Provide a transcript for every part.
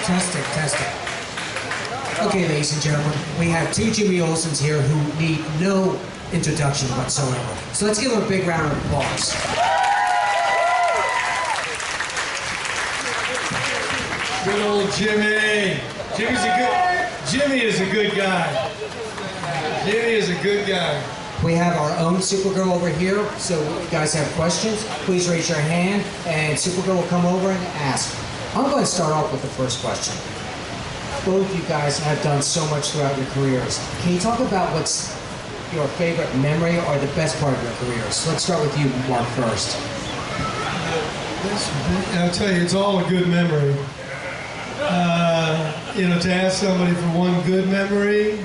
Testing, testing. Okay, ladies and gentlemen, we have two Jimmy Olsens here who need no introduction whatsoever. So let's give them a big round of applause. Good old Jimmy. Jimmy is a good guy. Jimmy is a good guy. We have our own Supergirl over here, so if you guys have questions, please raise your hand, and Supergirl will come over and ask. I'm going to start off with the first question. Both of you guys have done so much throughout your careers. Can you talk about what's your favorite memory or the best part of your careers? Let's start with you, Mark, first. I'll tell you, it's all a good memory. To ask somebody for one good memory,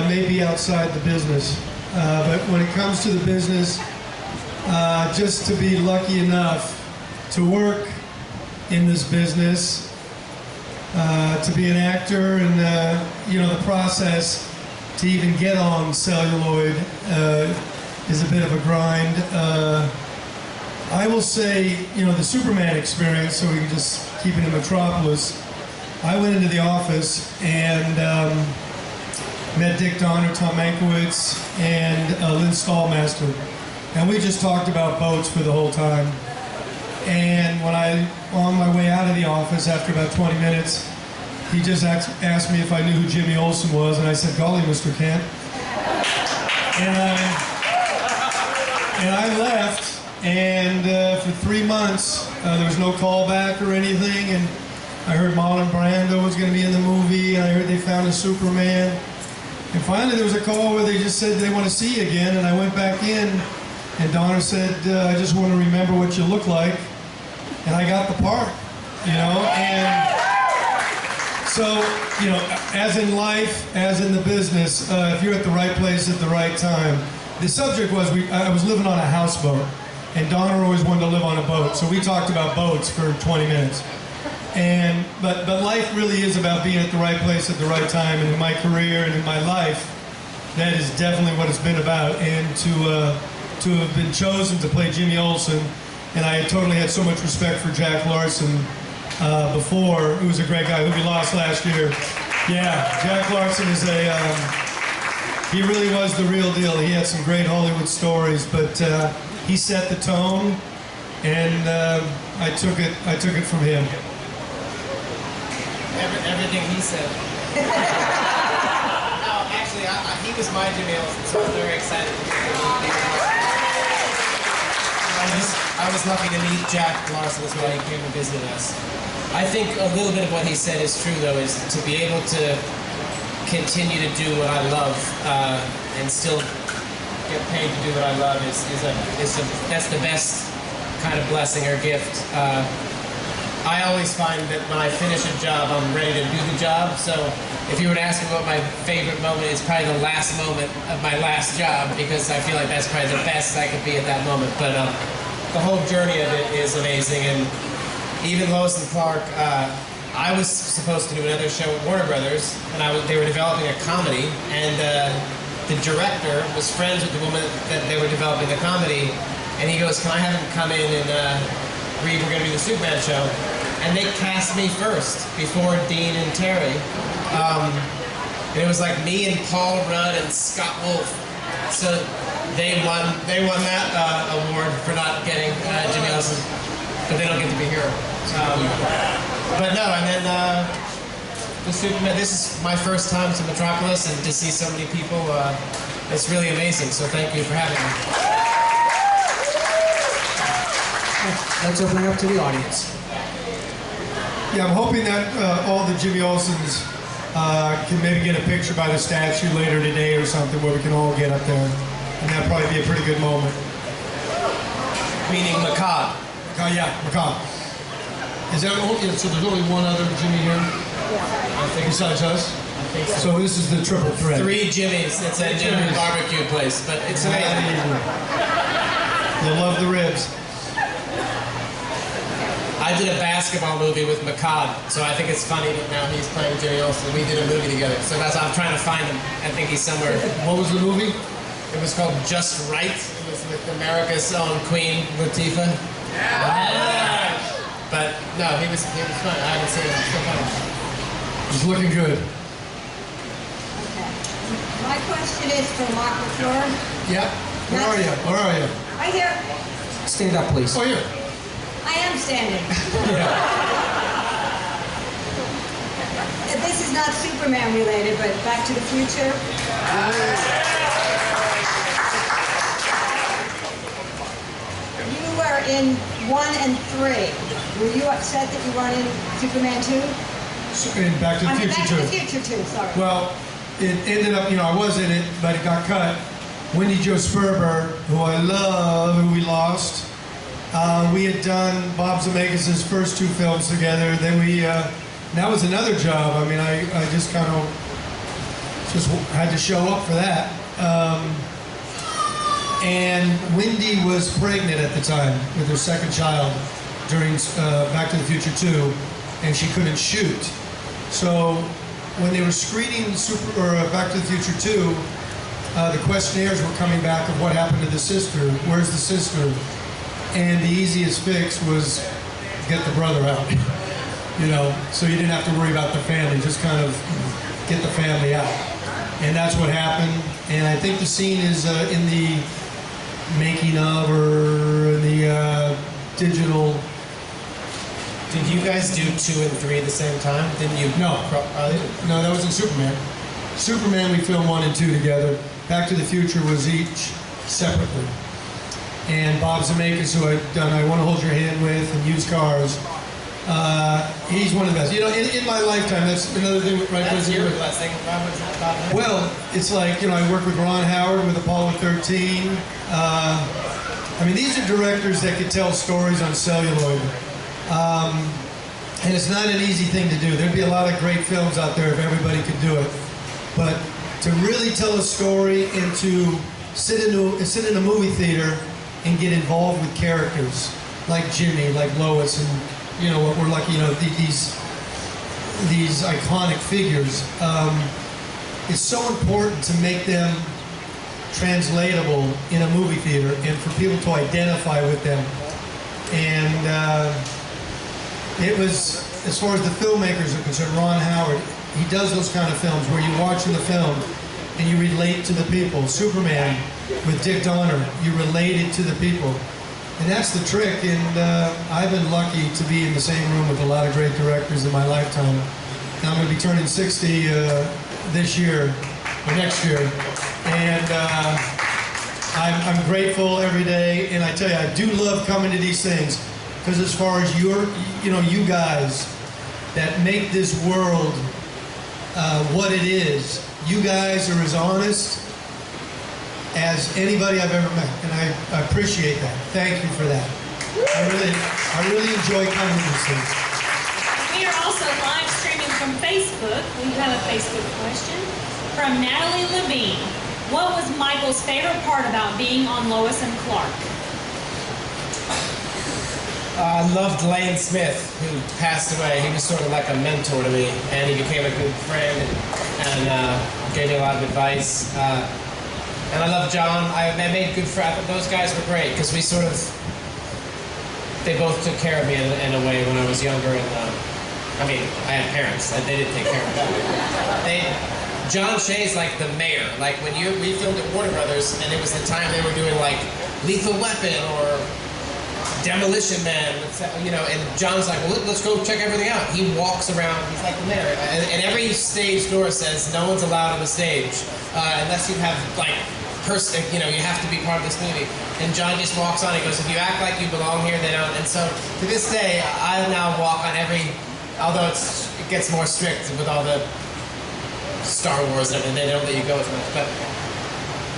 maybe outside the business. But when it comes to the business, just to be lucky enough to work in this business, to be an actor, and the process to even get on celluloid is a bit of a grind. I will say, the Superman experience, so we can just keep it in Metropolis. I went into the office and met Dick Donner, Tom Mankiewicz, and Lynn Stallmaster. And we just talked about boats for the whole time. And when on my way out of the office, after about 20 minutes, he just asked me if I knew who Jimmy Olsen was, and I said, "Golly, Mr. Kent." And I left, and for 3 months, there was no callback or anything, and I heard Marlon Brando was going to be in the movie, and I heard they found a Superman. And finally there was a call where they just said they want to see you again, and I went back in, and Donner said, "I just want to remember what you look like," and I got the part, and so, as in life, as in the business, if you're at the right place at the right time. The subject was, I was living on a houseboat, and Donner always wanted to live on a boat, so we talked about boats for 20 minutes. But life really is about being at the right place at the right time, and in my career and in my life, that is definitely what it's been about. And to have been chosen to play Jimmy Olsen, and I totally had so much respect for Jack Larson before, who was a great guy who we lost last year. Yeah, Jack Larson is he really was the real deal. He had some great Hollywood stories, but he set the tone, and I took it from him. Everything he said. No, actually, he was my Jimmy Olsen, so I'm very excited to be here. I was lucky to meet Jack Larson as well. He came to visit us. I think a little bit of what he said is true, though, is to be able to continue to do what I love and still get paid to do what I love that's the best kind of blessing or gift. I always find that when I finish a job, I'm ready to do the job. So if you were to ask me what my favorite moment is, probably the last moment of my last job, because I feel like that's probably the best I could be at that moment. But the whole journey of it is amazing. And even Lois and Clark, I was supposed to do another show at Warner Brothers, and they were developing a comedy, and the director was friends with the woman that they were developing the comedy, and he goes, "Can I have him come in and we're going to do the Superman show?" And they cast me first, before Dean and Terry. And it was like me and Paul Rudd and Scott Wolf. So they won that award for not getting Jimmy Olsen, but they don't get to be here. But no, and then the Superman, this is my first time to Metropolis, and to see so many people, it's really amazing. So thank you for having me. Let's open it up to the audience. Yeah, I'm hoping that all the Jimmy Olsens can maybe get a picture by the statue later today or something, where we can all get up there. And that'd probably be a pretty good moment. Meaning macabre. Yeah, macabre. Is that all? So there's only one other Jimmy here? Yeah. I think besides us? I think so. So this is the triple threat. 3 Jimmys. It's a Jimmy barbecue place, but it's amazing. You'll love the ribs. I did a basketball movie with McCod, so I think it's funny that now he's playing Jimmy Olsen. We did a movie together, so that's why I'm trying to find him. I think he's somewhere. What was the movie? It was called Just Right. It was with America's own Queen Latifah. Yeah. But no, he was fun. I haven't seen him so fun. He's looking good. Okay. My question is for Marc McClure. Yeah. Where are you? Where are you? Right here. Stand up, please. Oh, here. I am standing. This is not Superman related, but Back to the Future. You were in 1 and 3. Were you upset that you weren't in Superman 2? In Back to the Future Back too. to the Future 2, sorry. Well, it ended up, I was in it, but it got cut. Wendy Jo Sperber, who I love, who we lost. We had done Bob Zemeckis' first 2 films together. Then that was another job. I mean, I just kind of had to show up for that. And Wendy was pregnant at the time with her second child during Back to the Future 2, and she couldn't shoot. So when they were screening Back to the Future 2, the questionnaires were coming back of what happened to the sister. Where's the sister? And the easiest fix was get the brother out. So you didn't have to worry about the family, just kind of get the family out. And that's what happened. And I think the scene is in the making of or in the digital. Did you guys do 2 and 3 at the same time? Didn't you? No. No, that was in Superman. Superman, we filmed 1 and 2 together. Back to the Future was each separately. And Bob Zemeckis, who I've done I Want to Hold Your Hand with and Used Cars, he's one of the best. In my lifetime, that's another thing, right? That's your blessing. Bob. Well, it's like, I work with Ron Howard with Apollo 13. I mean, these are directors that could tell stories on celluloid. And it's not an easy thing to do. There'd be a lot of great films out there if everybody could do it. But to really tell a story and to sit in a movie theater and get involved with characters like Jimmy, like Lois, and what we're lucky, these iconic figures. It's so important to make them translatable in a movie theater and for people to identify with them. And it was, as far as the filmmakers are concerned, Ron Howard, he does those kind of films where you watch the film and you relate to the people. Superman with Dick Donner, you related to the people. And that's the trick, and I've been lucky to be in the same room with a lot of great directors in my lifetime. Now I'm going to be turning 60 this year, or next year, and I'm grateful every day, and I tell you, I do love coming to these things, because as far as you guys that make this world what it is, you guys are as honest as anybody I've ever met, and I appreciate that. Thank you for that. I really enjoy coming to these things. We are also live streaming from Facebook. We have a Facebook question from Natalie Levine. What was Michael's favorite part about being on Lois and Clark? I loved Lane Smith, who passed away. He was sort of like a mentor to me, and he became a good friend and gave me a lot of advice. And I love John. I made good friends. Those guys were great because they both took care of me in a way when I was younger. And I had parents. They didn't take care of me. John Shea's like the mayor. Like when we filmed at Warner Brothers, and it was the time they were doing like Lethal Weapon or Demolition Man, and John's like, well, let's go check everything out. He walks around, he's like the mayor, and every stage door says no one's allowed on the stage unless you have like you have to be part of this movie. And John just walks on. He goes, if you act like you belong here, they don't. And so to this day, I now walk on although it gets more strict with all the Star Wars and everything. They don't let you go as much, but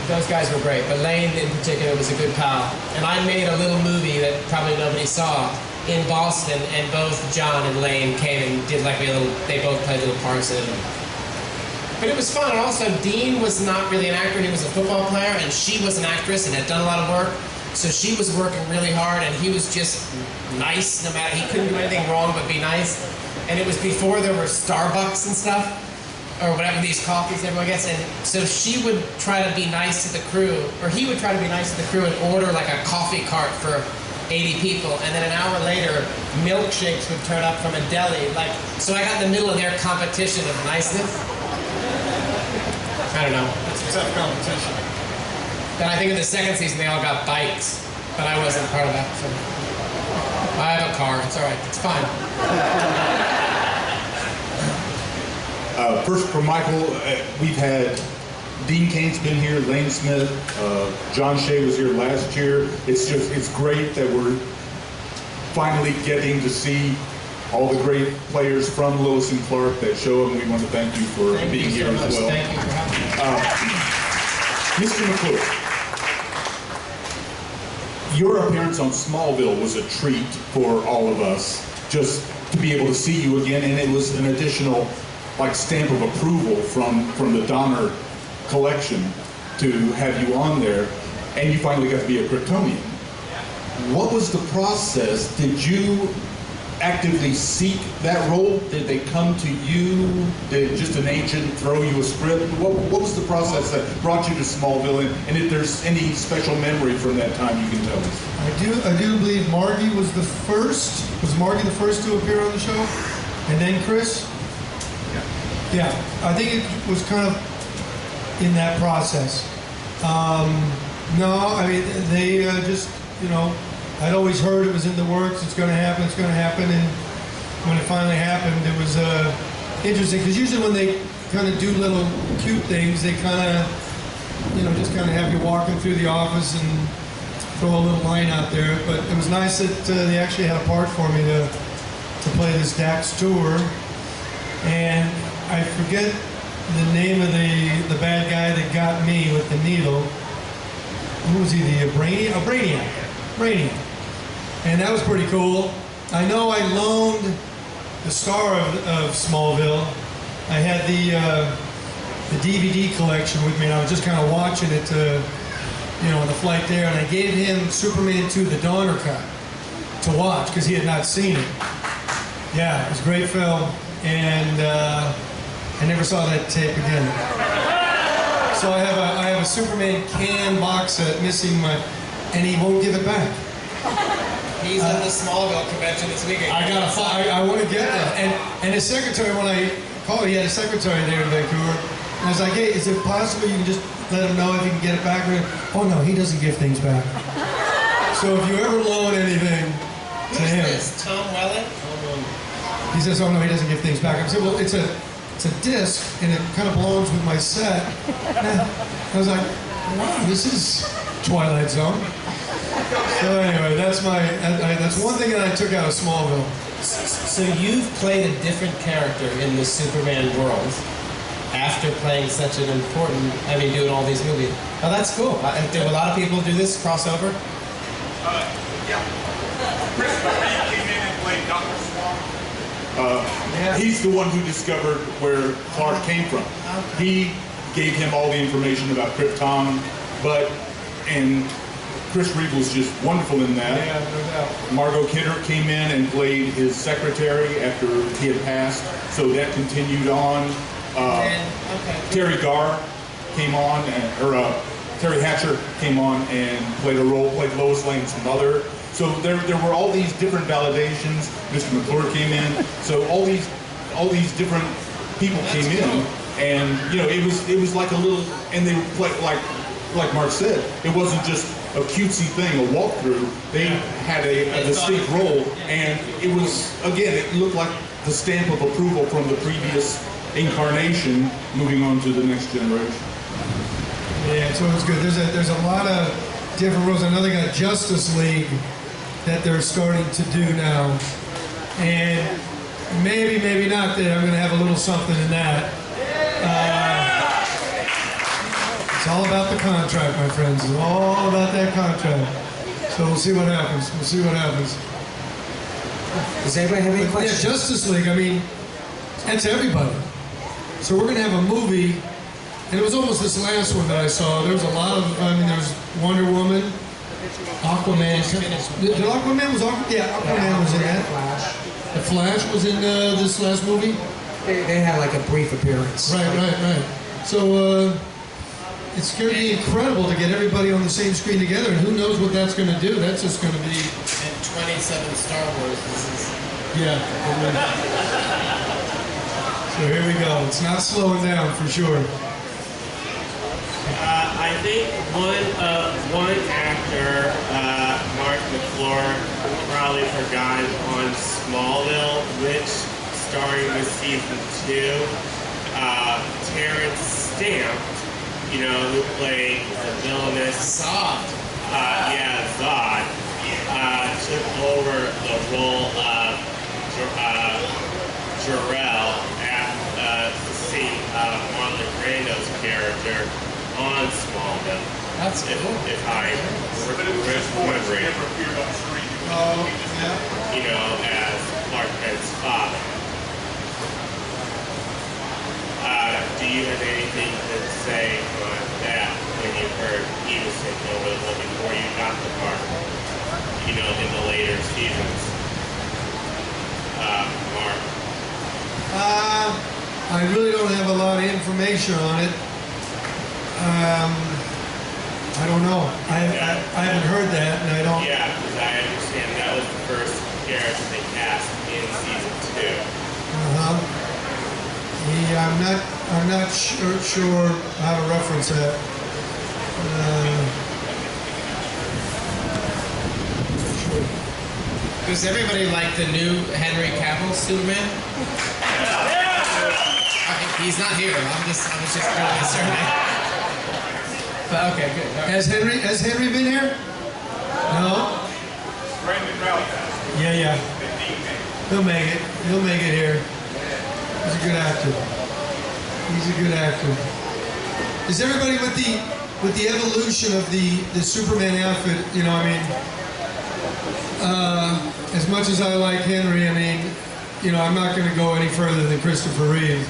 those guys were great. But Lane in particular was a good pal. And I made a little movie that probably nobody saw in Boston, and both John and Lane came and did like they both played little parts in it. But it was fun. And also, Dean was not really an actor. He was a football player, and she was an actress and had done a lot of work. So she was working really hard, and he was just nice. No matter, he couldn't do anything wrong but be nice. And it was before there were Starbucks and stuff, or whatever these coffees everyone gets. And so she would try to be nice to the crew, or he would try to be nice to the crew and order like a coffee cart for 80 people, and then an hour later, milkshakes would turn up from a deli. Like, so I got in the middle of their competition of niceness. I don't know. It's a tough competition. Then I think in the second season they all got bikes, but I wasn't part of that. So I have a car. It's all right. It's fine. First for Michael, we've had Dean Kane's been here, Lane Smith, John Shea was here last year. It's great that we're finally getting to see all the great players from Lois and Clark that show up, and we want to thank you for being here as well. Thank you for having me. Mr. McClure, your appearance on Smallville was a treat for all of us, just to be able to see you again, and it was an additional stamp of approval from the Donner collection to have you on there, and you finally got to be a Kryptonian. What was the process? Did you actively seek that role? Did they come to you? Did just an agent throw you a script? What was the process that brought you to Smallville? And if there's any special memory from that time you can tell us. I do believe Margie was the first. Was Margie the first to appear on the show? And then Chris? Yeah, I think it was kind of in that process. No, I mean, they just, I'd always heard it was in the works, it's going to happen, and when it finally happened, it was interesting, because usually when they kind of do little cute things, they kind of, just kind of have you walking through the office and throw a little line out there, but it was nice that they actually had a part for me to play this Dax tour, and I forget the name of the bad guy that got me with the needle. Who was he? The Brainiac. Brainiac. And that was pretty cool. I know I loaned the star of Smallville. I had the DVD collection with me, and I was just kind of watching it on the flight there, and I gave him Superman 2, the Donner cut, to watch, because he had not seen it. Yeah, it was a great film, and I never saw that tape again. So I have a Superman can box set missing and he won't give it back. He's in the Smallville convention this weekend. I want to get that. And his secretary, when I called, he had a secretary there in Vancouver. And I was like, hey, is it possible you can just let him know if he can get it back? Oh no, he doesn't give things back. So if you ever loan anything to him. Who's this, Tom Welling? He says, oh no, he doesn't give things back. I said, well, it's a disc, and it kind of belongs with my set. And I was like, wow, this is Twilight Zone. So anyway, that's one thing that I took out of Smallville. So you've played a different character in the Superman world after playing such an important, doing all these movies. Oh, that's cool. Do a lot of people do this crossover? Yeah. Christopher Reeve came in and played Dr. Swan. He's the one who discovered where Clark came from. He gave him all the information about Krypton, and Chris Reeve was just wonderful in that. Yeah, no doubt. Margot Kidder came in and played his secretary after he had passed, so that continued on. Terry Garr came on, Terry Hatcher came on and played Lois Lane's mother. So there were all these different validations. Mr. McClure came in. So all these different people came in, and it was like a little. And they played like Mark said, it wasn't just a cutesy thing, a walkthrough. They had a distinct role, and it was, again, it looked like the stamp of approval from the previous incarnation, moving on to the next generation. Yeah, so it was good. There's a lot of different roles. I know they got Justice League that they're starting to do now, and maybe not that I'm going to have a little something in that. It's all about the contract, my friends. It's all about that contract. So we'll see what happens. Does anybody have any Yeah, questions? Justice League, that's everybody. So we're going to have a movie, and it was almost this last one that I saw. There was a lot of, there was Wonder Woman, Aquaman. Did Aquaman was Aquaman was in that. The Flash was in this last movie. They had like a brief appearance. Right. So it's going to be incredible to get everybody on the same screen together, and who knows what that's going to do. That's just going to be 27 Star Wars. This is... Yeah. So here we go. It's not slowing down for sure. I think one actor, Marc McClure, probably forgot on Smallville, which starring with season 2, Terrence Stamp, who played the villainous Zod. Zod, took over the role of Jor-El to see Marlon Brando's character on Smallville. That's cool. If I remember it. Oh, yeah. As Clark Kent's father. Do you have anything to say on that when you heard he was taking over the role before you got the part? In the later seasons, Mark? I really don't have a lot of information on it. I don't know. I haven't heard that, and I don't. Yeah, because I understand that was the first character they cast in season 2. Yeah, I'm not sure how to reference that. Does everybody like the new Henry Cavill Superman? He's not here. I was just really concerned. But okay, good. All right. Has Henry been here? No? Yeah. He'll make it. He'll make it here. He's a good actor. He's a good actor. Is everybody with the evolution of the Superman outfit? As much as I like Henry, I'm not going to go any further than Christopher Reeve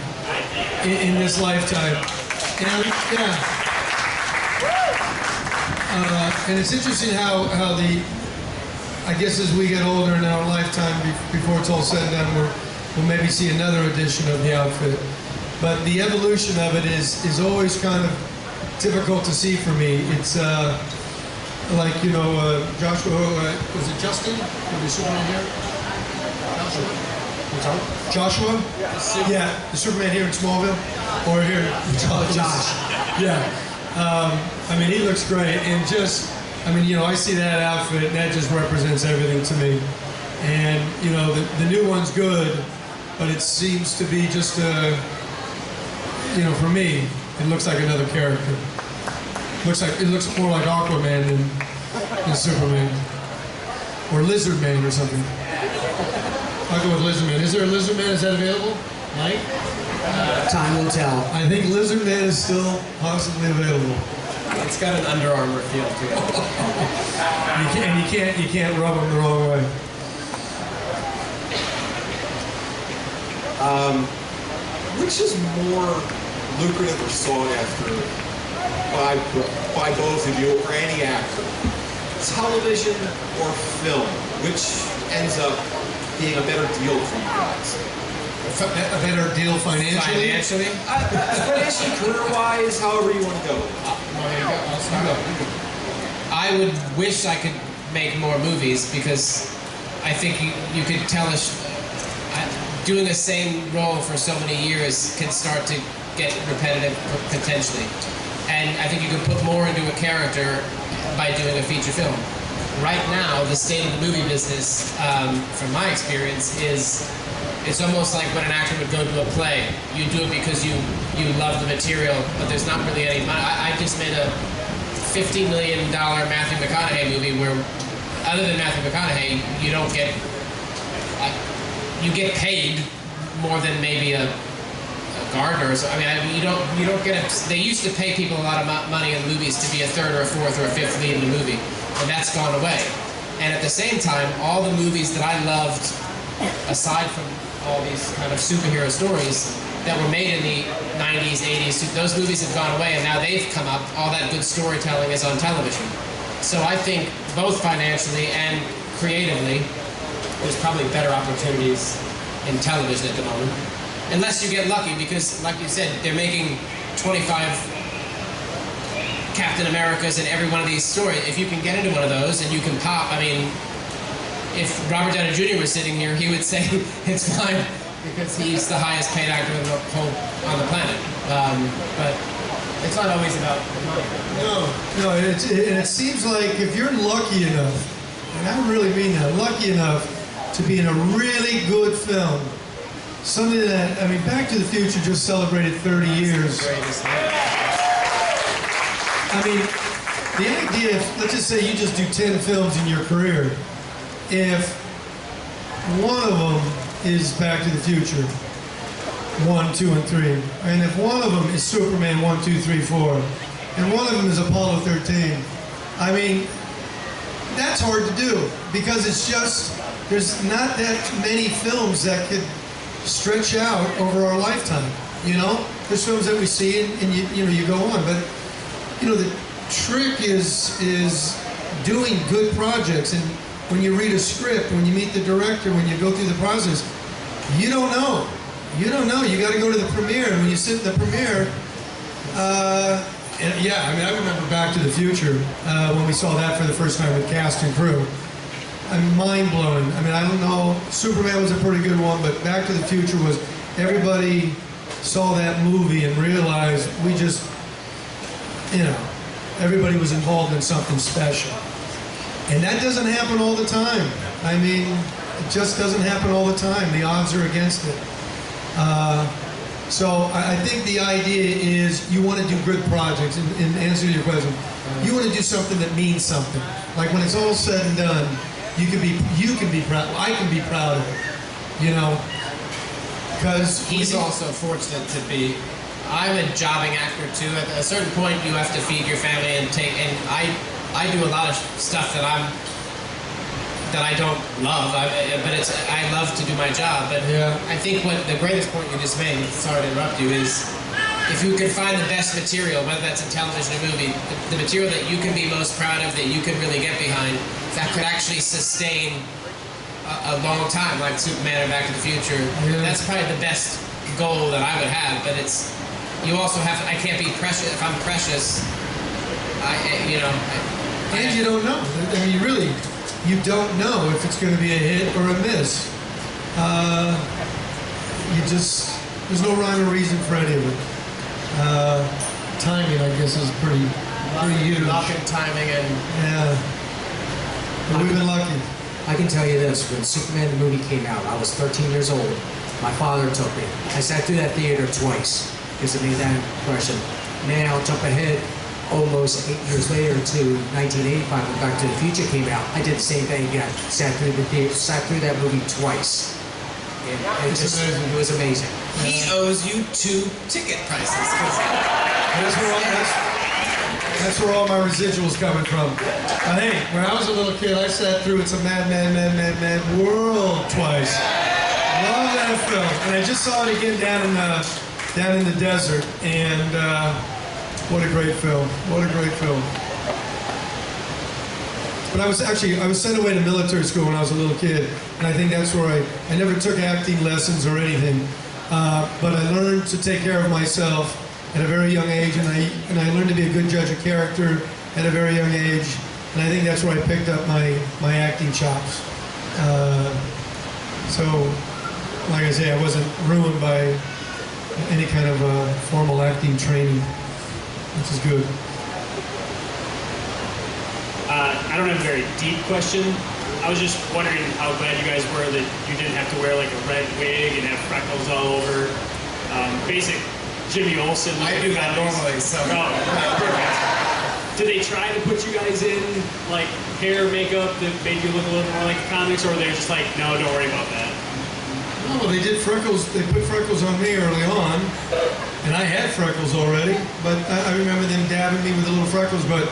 in this lifetime. And it's interesting how I guess as we get older in our lifetime, before it's all said and done, we'll maybe see another edition of the outfit. But the evolution of it is always kind of difficult to see for me. It's like, Joshua, was it Justin? With the Superman here? Joshua? Yeah, the Superman here in Smallville? Or here in Josh. Yeah. He looks great. And I see that outfit, and that just represents everything to me. And, the new one's good, but it seems to be just for me, it looks like another character. It looks more like Aquaman than Superman. Or Lizard Man or something. I'll go with Lizard Man. Is there a Lizard Man? Is that available? Mike? Time will tell. I think Lizard Man is still possibly available. It's got an Under Armour feel to it. You can't rub them the wrong way. Which is more lucrative or sought after by both of you or any actor? Television or film? Which ends up being a better deal for you guys? A better deal financially? Financially, career-wise, however you want to go. I would wish I could make more movies because I think you could tell us doing the same role for so many years can start to get repetitive potentially. And I think you can put more into a character by doing a feature film. Right now, the state of the movie business, from my experience, is it's almost like when an actor would go to a play. You do it because you love the material, but there's not really any money. I just made a $50 million Matthew McConaughey movie where, other than Matthew McConaughey, you don't get, you get paid more than maybe a Gardner or so. You don't get they used to pay people a lot of money in movies to be a third or a fourth or a fifth lead in the movie, and that's gone away. And at the same time, all the movies that I loved, aside from all these kind of superhero stories that were made in the 90s, 80s, those movies have gone away, and now they've come up. All that good storytelling is on television. So I think both financially and creatively, there's probably better opportunities in television at the moment. Unless you get lucky, because like you said, they're making 25 Captain Americas in every one of these stories. If you can get into one of those and you can pop, if Robert Downey Jr. was sitting here, he would say it's fine because he's the highest paid actor on the planet. But it's not always about the money. No, it seems like if you're lucky enough, and I really mean that, lucky enough to be in a really good film, something that, I mean, Back to the Future just celebrated 30 years. I mean, the idea, let's just say you just do 10 films in your career, if one of them is Back to the Future, 1, 2, and 3, and if one of them is Superman 1, 2, 3, 4, and one of them is Apollo 13, I mean, that's hard to do because it's just, there's not that many films that could stretch out over our lifetime, you know? There's films that we see and you go on, but you know, the trick is doing good projects, and when you read a script, when you meet the director, when you go through the process, you don't know. You don't know. You got to go to the premiere, and when you sit in the premiere, and yeah, I mean, I remember Back to the Future when we saw that for the first time with cast and crew. I'm mind-blowing. I mean, I don't know, Superman was a pretty good one, but Back to the Future was, everybody saw that movie and realized we just, you know, everybody was involved in something special. And that doesn't happen all the time. I mean, it just doesn't happen all the time. The odds are against it. So I think the idea is you want to do good projects. In answer to your question, you want to do something that means something. Like when it's all said and done, you can be proud. I can be proud of it. You know, because he's also fortunate to be. I'm a jobbing actor too. At a certain point, you have to feed your family and take. And I do a lot of stuff that I don't love. I love to do my job. But yeah. I think what the greatest point you just made, sorry to interrupt you, is if you could find the best material, whether that's in television or movie, the material that you can be most proud of, that you can really get behind, that could actually sustain a long time, like Superman or Back to the Future. Yeah. That's probably the best goal that I would have. But it's, you also have to, I can't be precious. If I'm precious, and you don't know. I mean, you don't know if it's going to be a hit or a miss. There's no rhyme or reason for any of it. Timing, I guess, is pretty huge. Luck and timing and... Yeah. But we've been lucky. I can tell you this, when Superman the movie came out, I was 13 years old. My father took me. I sat through that theater twice because it made that impression. Now, jump ahead almost 8 years later to 1985 when Back to the Future came out. I did the same thing again. Sat through that movie twice. It was amazing. He owes you 2 ticket prices. That's where all my residuals coming from. Hey, when I was a little kid, I sat through It's a Mad World twice. Love that film, and I just saw it again down in the desert. And what a great film! What a great film! But I was sent away to military school when I was a little kid, and I think that's where I never took acting lessons or anything, but I learned to take care of myself at a very young age, and I learned to be a good judge of character at a very young age, and I think that's where I picked up my acting chops. So, like I say, I wasn't ruined by any kind of formal acting training, which is good. I don't have a very deep question. I was just wondering how glad you guys were that you didn't have to wear like a red wig and have freckles all over. Basic Jimmy Olsen. I do that normally, so. Did they try to put you guys in like hair, makeup that made you look a little more like the comics, or were they just like, no, don't worry about that? No, they did freckles. They put freckles on me early on, and I had freckles already. But I remember them dabbing me with the little freckles. But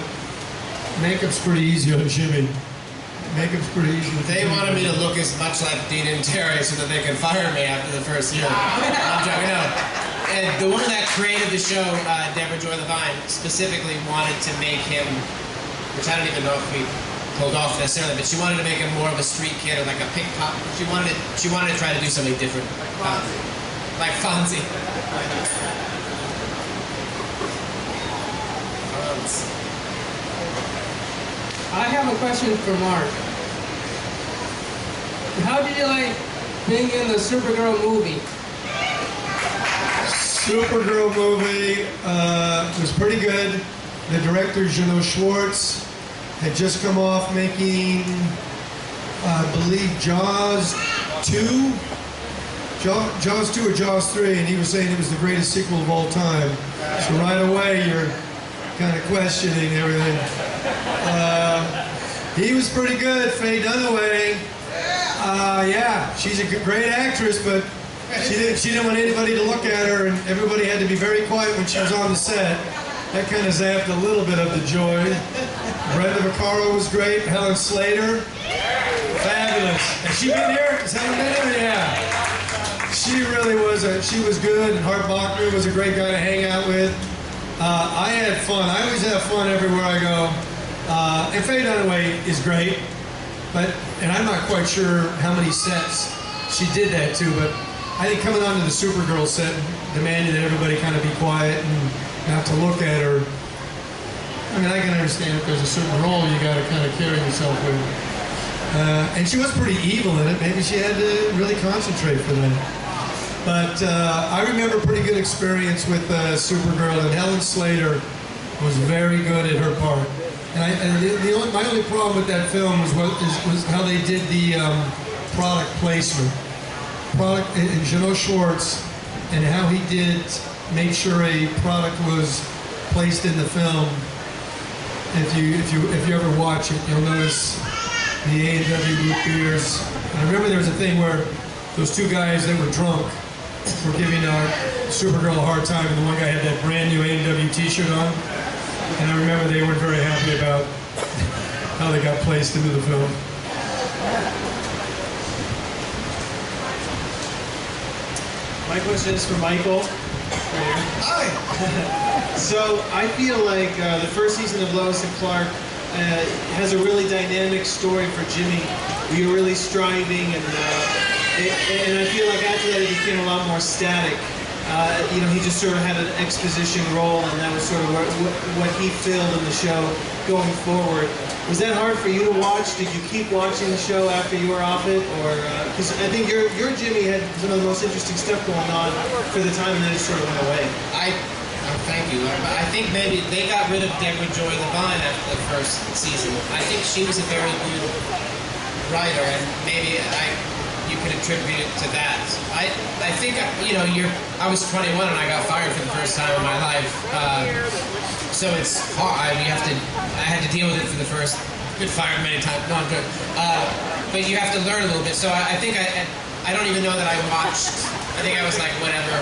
makeup's pretty easy on Jimmy. Makeup's pretty easy. They wanted me to look as much like Dean and Terry so that they could fire me after the first year. I'm joking, no. And the woman that created the show, Deborah Joy Levine, specifically wanted to make him, which I don't even know if we pulled off necessarily, but she wanted to make him more of a street kid or like a pickpocket. She wanted to try to do something different, like Fonzie. I have a question for Mark. how did you like being in the Supergirl movie? Supergirl movie was pretty good. The director, Jimmy Schwartz, had just come off making, I believe, Jaws 2? Jaws 2 or Jaws 3, and he was saying it was the greatest sequel of all time. So right away, you're kind of questioning everything. He was pretty good. Faye Dunaway, yeah, she's a great actress, but she didn't want anybody to look at her, and everybody had to be very quiet when she was on the set. That kind of zapped a little bit of the joy. Brenda Vaccaro was great. Helen Slater, fabulous. Has she been here? Has Helen been here? Yeah. She really was. She was good. And Hart Bachner was a great guy to hang out with. I had fun. I always have fun everywhere I go. And Faye Dunaway is great. And I'm not quite sure how many sets she did that to, but I think coming onto the Supergirl set demanded that everybody kind of be quiet and not to look at her. I mean, I can understand if there's a certain role you got to kind of carry yourself with. And she was pretty evil in it. Maybe she had to really concentrate for that. But I remember a pretty good experience with Supergirl, and Helen Slater was very good at her part. And my only problem with that film was how they did the product placement. And Jimmy Schwartz, and how he did make sure a product was placed in the film. If you ever watch it, you'll notice the A&W Blue Beers. I remember there was a thing where those two guys that were drunk were giving Supergirl a hard time, and the one guy had that brand new A&W t-shirt on. And I remember they weren't very happy about how they got placed into the film. My question is for Michael. Hi. So I feel like the first season of Lois and Clark has a really dynamic story for Jimmy. You're really striving, and I feel like after that it became a lot more static. He just sort of had an exposition role, and that was sort of what he filled in the show going forward. Was that hard for you to watch? Did you keep watching the show after you were off it? Or because I think your Jimmy had some of the most interesting stuff going on for the time, and then it sort of went away. Thank you. I think maybe they got rid of Deborah Joy Levine after the first season. I think she was a very good writer, and maybe you could attribute it to that. I think I was 21 and I got fired for the first time in my life. So it's hard. I had to deal with it for the first. Been fired many times. No, I'm good. But you have to learn a little bit. So I think I don't even know that I watched. I think I was like whatever.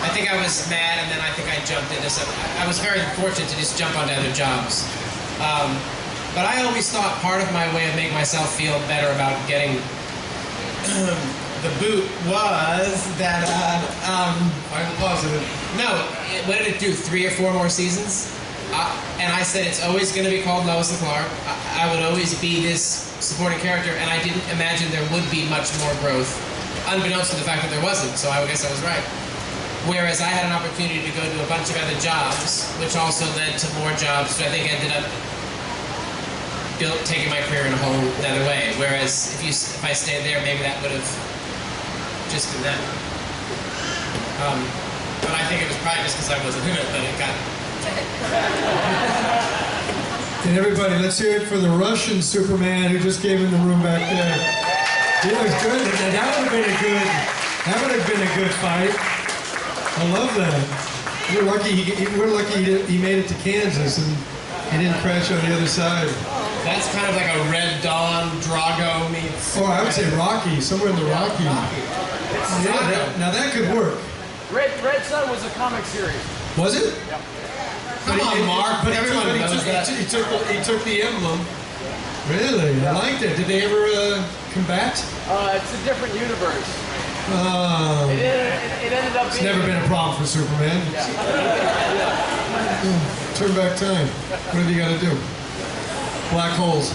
I think I was mad, and then I think I jumped into something. I was very fortunate to just jump onto other jobs. But I always thought part of my way of making myself feel better about getting the boot was that I'm positive. No, what did it do? 3 or 4 more seasons? And I said it's always going to be called Lois Clark. I would always be this supporting character, and I didn't imagine there would be much more growth, unbeknownst to the fact that there wasn't. So I guess I was right. Whereas I had an opportunity to go to a bunch of other jobs, which also led to more jobs, which I think ended up taking my career in a whole other way. Whereas if I stayed there, maybe that would have just been that. But I think it was probably just because I wasn't in it that it got. And everybody, let's hear it for the Russian Superman who just came in the room back there. He was good. That would have been a good fight. I love that. We're lucky he made it to Kansas and he didn't crash on the other side. That's kind of like a Red Dawn, Drago meets... Oh, I would say Rocky, somewhere in the Rocky. Yeah, now that could work. Red Sun was a comic series. Was it? Yep. Come on, Mark, but everyone knows that. He took the emblem. Really? I liked it. Did they ever combat? It's a different universe. It ended up It's never been a problem for Superman. Turn back time. What have you got to do? Black holes.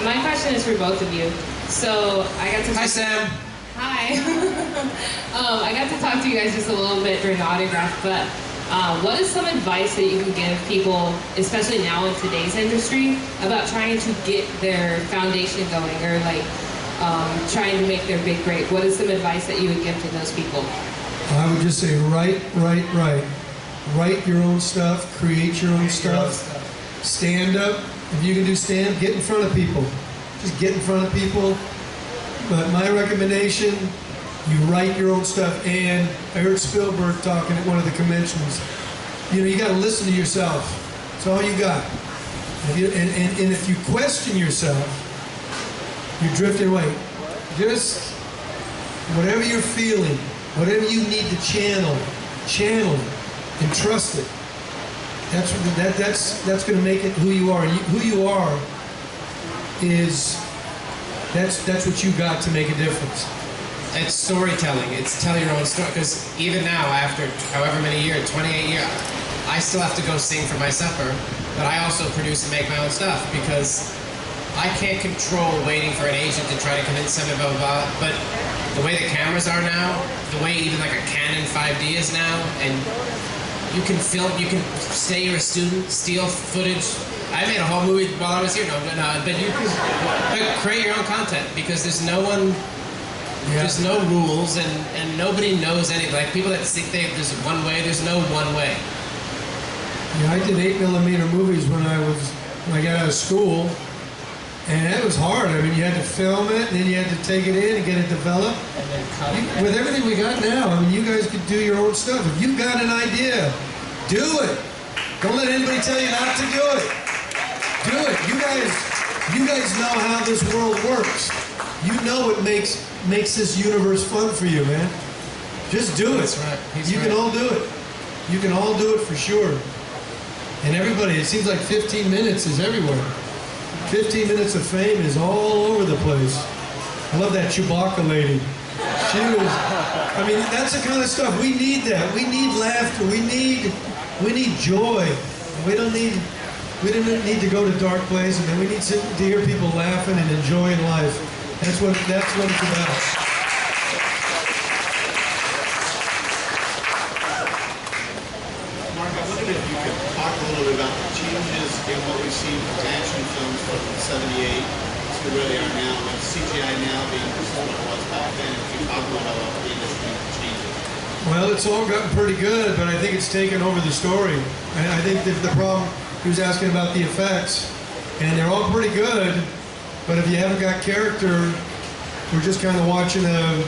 My question is for both of you. So I got to. Hi, Sam. Hi. I got to talk to you guys just a little bit during the autograph, but what is some advice that you can give people, especially now in today's industry, about trying to get their foundation going, or like trying to make their big break? What is some advice that you would give to those people? I would just say write. Write your own stuff, create your own stuff. Stand up. If you can do stand, get in front of people. Just get in front of people. But my recommendation, you write your own stuff. And I heard Spielberg talking at one of the conventions. You know, you got to listen to yourself. That's all you got. And if you question yourself, you're drifting away. Just whatever you're feeling, whatever you need to channel it and trust it. That's going to make it who you are. Who you are is that's what you got to make a difference. It's storytelling. It's telling your own story. Because even now, after however many years, 28 years, I still have to go sing for my supper. But I also produce and make my own stuff because I can't control waiting for an agent to try to convince somebody, blah, blah, blah. But the way the cameras are now, the way even like a Canon 5D is now, and you can film, you can say you're a student, steal footage. I made a whole movie while I was here, but you can create your own content because there's no one, there's no rules, and nobody knows anything. Like people that think there's one way, there's no one way. Yeah, I did 8mm movies when I got out of school, and that was hard. I mean, you had to film it, and then you had to take it in and get it developed. And then cut it. With everything we got now, I mean, you guys could do your own stuff. If you've got an idea, do it. Don't let anybody tell you not to do it. Do it. You guys know how this world works. You know what makes this universe fun for you, man. Just do it. That's right. You can all do it. You can all do it for sure. And everybody, it seems like 15 minutes is everywhere. 15 minutes of fame is all over the place. I love that Chewbacca lady. She was, I mean, that's the kind of stuff, we need that. We need laughter, we need joy. We don't need to go to dark places, and we need to hear people laughing and enjoying life. That's what it's about. Talk a little bit about the changes in what we've seen from action films from 78 to where they are now, with CGI now being what it was back then. If you talk about how the industry changes. Well, it's all gotten pretty good, but I think it's taken over the story. And I think that the problem, he was asking about the effects, and they're all pretty good, but if you haven't got character, we're just kind of watching a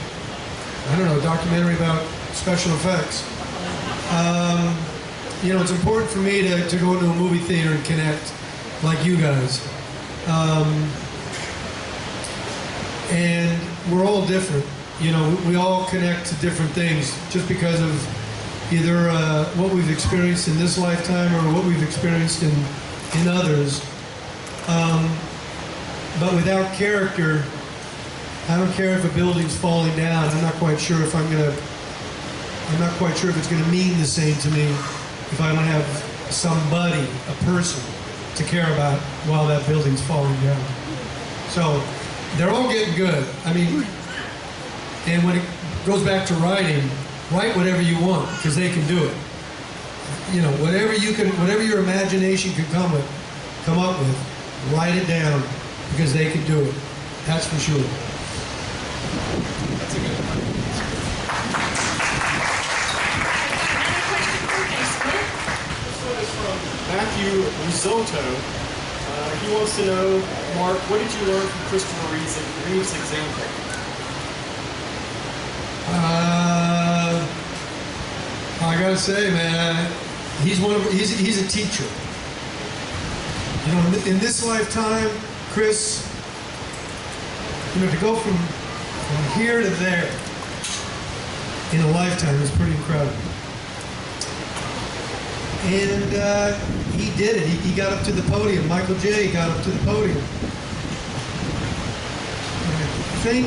documentary about special effects. You know, it's important for me to go into a movie theater and connect like you guys. And we're all different. You know, we all connect to different things just because of either what we've experienced in this lifetime or what we've experienced in others. But without character, I don't care if a building's falling down. I'm not quite sure if it's gonna mean the same to me if I don't have somebody, a person, to care about while that building's falling down. So they're all getting good. I mean, and when it goes back to writing, write whatever you want because they can do it. You know, whatever your imagination can come up with, write it down because they can do it. That's for sure. That's a good one. Matthew Risotto, he wants to know, Mark, what did you learn from Christopher Reeve's example? I gotta say, man, he's a teacher. You know, in this lifetime, Chris, you know, to go from here to there in a lifetime is pretty incredible. And he did it. He got up to the podium. Michael J. got up to the podium. And I think,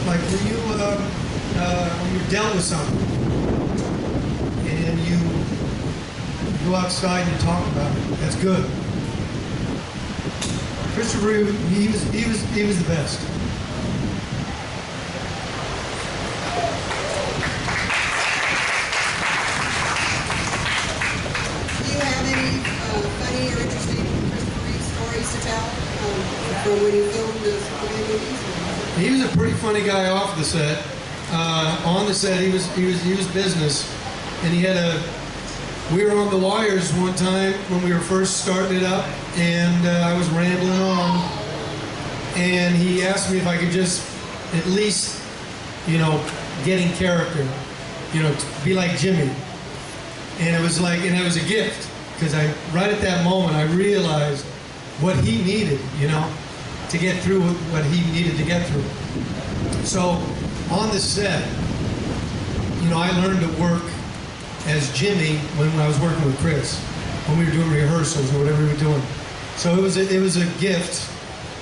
like when you're dealt with something, and you go outside and you talk about it, that's good. Christopher Reeve, he was the best. Funny or interesting Christopher Reeve stories to tell from when you filmed the movie? He was a pretty funny guy off the set. On the set, he was business, and he had a. We were on the wires one time when we were first starting it up, and I was rambling on, and he asked me if I could just at least, get in character, be like Jimmy, and it was a gift because right at that moment I realized what he needed, to get through what he needed to get through. So on the set, I learned to work as Jimmy when I was working with Chris, when we were doing rehearsals or whatever we were doing. So it was a gift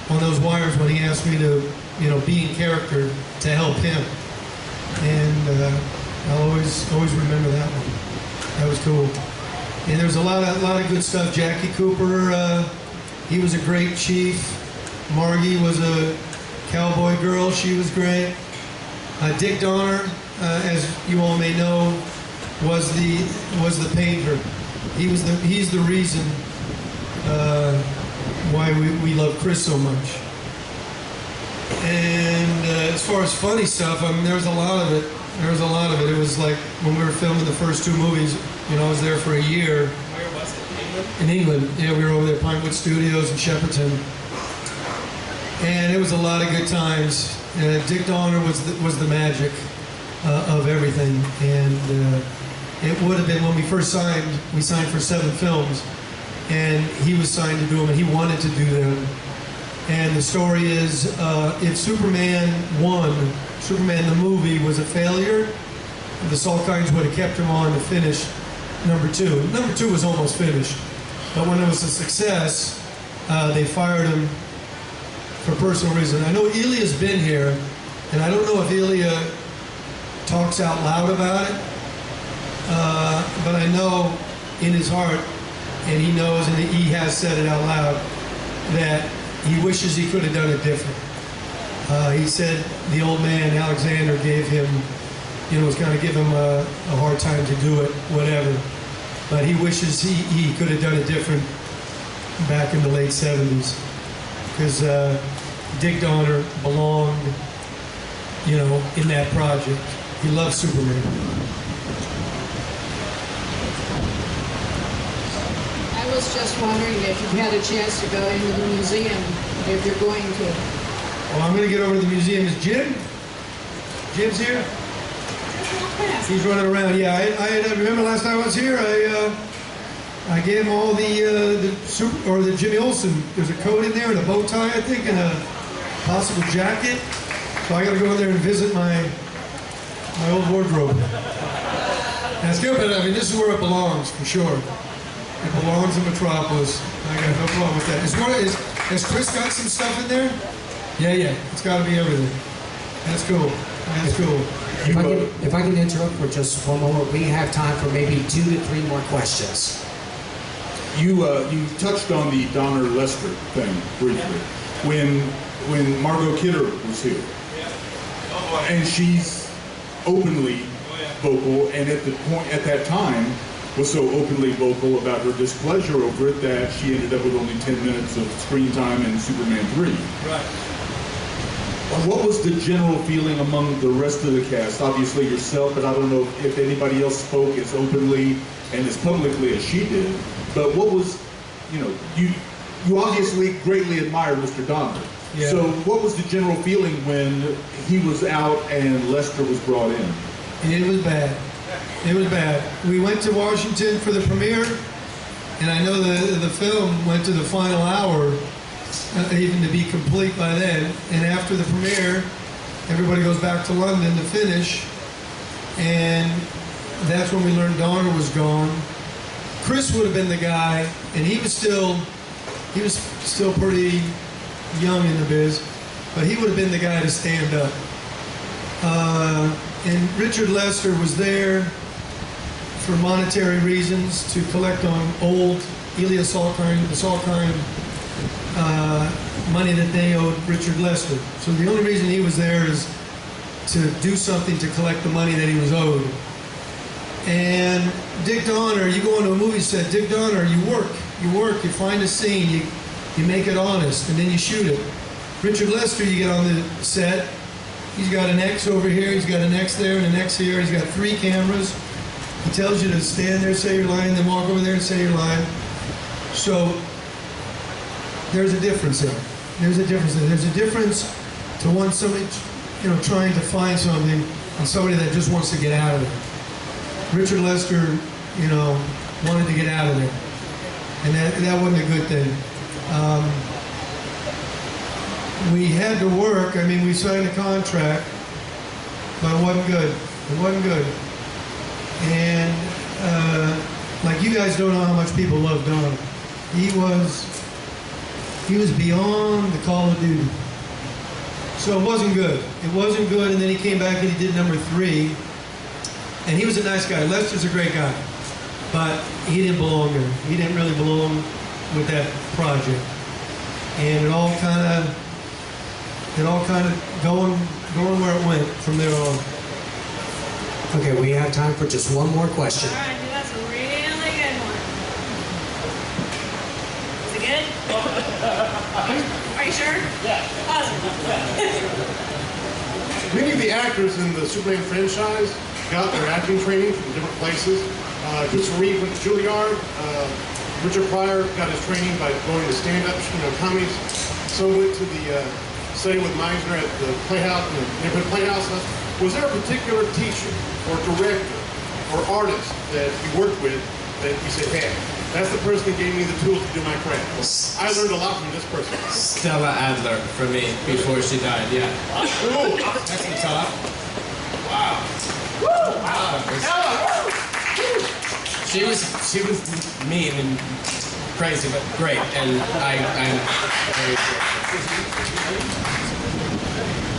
on those wires when he asked me to, be in character to help him. And I'll always remember that one. That was cool. And there was a lot of good stuff. Jackie Cooper, he was a great chief. Margie was a cowboy girl. She was great. Dick Donner, as you all may know, was the painter. He's the reason why we love Chris so much. And as far as funny stuff, there was a lot of it. It was like when we were filming the first two movies. I was there for a year. Where was it? In England. Yeah, we were over there at Pinewood Studios in Shepperton. And it was a lot of good times. Dick Donner was the magic of everything. And it would have been when we first signed. We signed for 7 films, and he was signed to do them, and he wanted to do them. And the story is, if Superman 1, Superman the movie, was a failure, the Salkinds would have kept him on to finish number 2. Number 2 was almost finished, but when it was a success, they fired him for personal reasons. I know Elia's been here, and I don't know if Elia talks out loud about it, but I know in his heart, and he knows, and he has said it out loud, that he wishes he could have done it different. He said the old man, Alexander, gave him, was going to give him a hard time to do it, whatever. But he wishes he could have done it different back in the late 70s. Because Dick Donner belonged, in that project. He loved Superman. I was just wondering if you had a chance to go into the museum, if you're going to. Well, I'm going to get over to the museum. Is Jim? Jim's here? He's running around. Yeah, I remember last time I was here, I gave him all the Jimmy Olsen. There's a coat in there and a bow tie, I think, and a possible jacket. So I got to go in there and visit my old wardrobe. That's good, but this is where it belongs, for sure. It belongs in Metropolis. I got no problem with that. Has Chris got some stuff in there? Yeah. It's got to be everything. That's cool. That's cool. If I can interrupt for just one moment, we have time for maybe 2 to 3 more questions. You touched on the Donner Lester thing briefly when Margot Kidder was here, and she's openly vocal, and at that time was so openly vocal about her displeasure over it that she ended up with only 10 minutes of screen time in Superman 3. Right. What was the general feeling among the rest of the cast? Obviously yourself, but I don't know if anybody else spoke as openly and as publicly as she did. But what was, you obviously greatly admire Mr. Donner. Yeah. So what was the general feeling when he was out and Lester was brought in? It was bad. It was bad. We went to Washington for the premiere, and I know the film went to the final hour, even to be complete by then. And after the premiere, everybody goes back to London to finish, and that's when we learned Donner was gone. Chris would have been the guy, and he was still pretty young in the biz, but he would have been the guy to stand up. And Richard Lester was there for monetary reasons, to collect on old Elia Salkind, the Salkind money that they owed Richard Lester. So the only reason he was there is to do something to collect the money that he was owed. And Dick Donner, you go into a movie set, Dick Donner, you work, you find a scene, you make it honest, and then you shoot it. Richard Lester, you get on the set, he's got an X over here, he's got an X there, and an X here, he's got 3 cameras. He tells you to stand there, say your line, then walk over there and say your line. So, there's a difference there. There's a difference there. There's a difference to want somebody, trying to find something, and somebody that just wants to get out of there. Richard Lester, wanted to get out of there. And that wasn't a good thing. We had to work. I mean, we signed a contract, but it wasn't good. It wasn't good. And like you guys don't know how much people love Don. He was beyond the Call of Duty. So it wasn't good. It wasn't good. And then he came back and he did number 3. And he was a nice guy. Lester's a great guy. But he didn't belong there. He didn't really belong with that project. And it all kind of going where it went from there on. Okay, we have time for just one more question. All right, that's a really good one. Is it good? Are you sure? Yeah. Awesome. Many of the actors in the Superman franchise got their acting training from different places. Christopher Reeve went to Juilliard. Richard Pryor got his training by going to stand-up, comedies. So went to the study with Meisner at the Playhouse, the neighborhood Playhouse. Was there a particular teacher or director or artist that you worked with that you said, hey, that's the person that gave me the tools to do my craft? I learned a lot from this person. Stella Adler for me before she died, yeah. Ooh. That's the top. Wow. She was mean and crazy, but great, and I'm very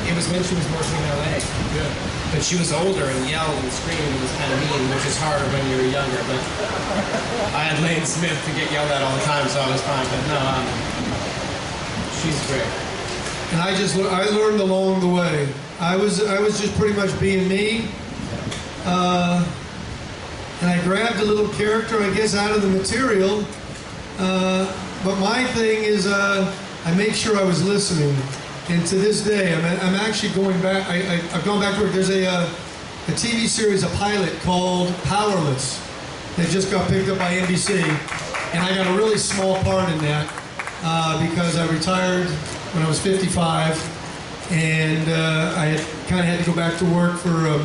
It was when she was working in LA. Yeah. But she was older and yelled and screamed and was kind of mean, which is harder when you're younger. But I had Lane Smith to get yelled at all the time, so I was fine. But no, she's great. And I learned along the way. I was just pretty much being me. And I grabbed a little character, I guess, out of the material. But my thing is, I made sure I was listening. And to this day, I'm actually going back. I've gone back to work. There's a TV series, a pilot called Powerless that just got picked up by NBC, and I got a really small part in that because I retired when I was 55, and I kind of had to go back to work for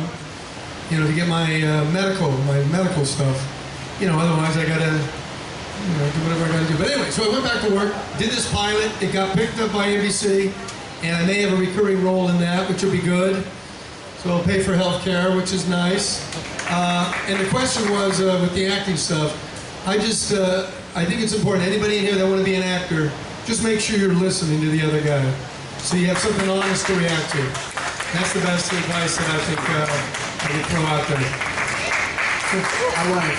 to get my medical stuff. Otherwise I gotta do whatever I gotta do. But anyway, so I went back to work, did this pilot. It got picked up by NBC. And I may have a recurring role in that, which will be good. So I'll pay for health care, which is nice. And the question was, with the acting stuff, I think it's important. Anybody in here that want to be an actor, just make sure you're listening to the other guy. So you have something honest to react to. That's the best advice that I think I can throw out there. I want to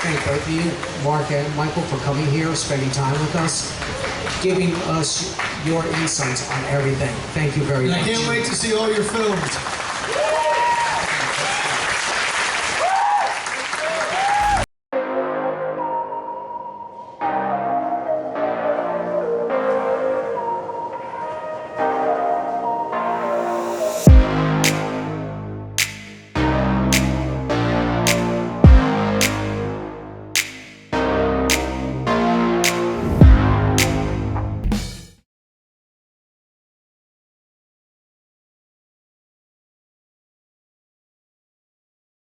thank both of you, Mark and Michael, for coming here, spending time with us, giving us your insights on everything. Thank you very much. I can't wait to see all your films.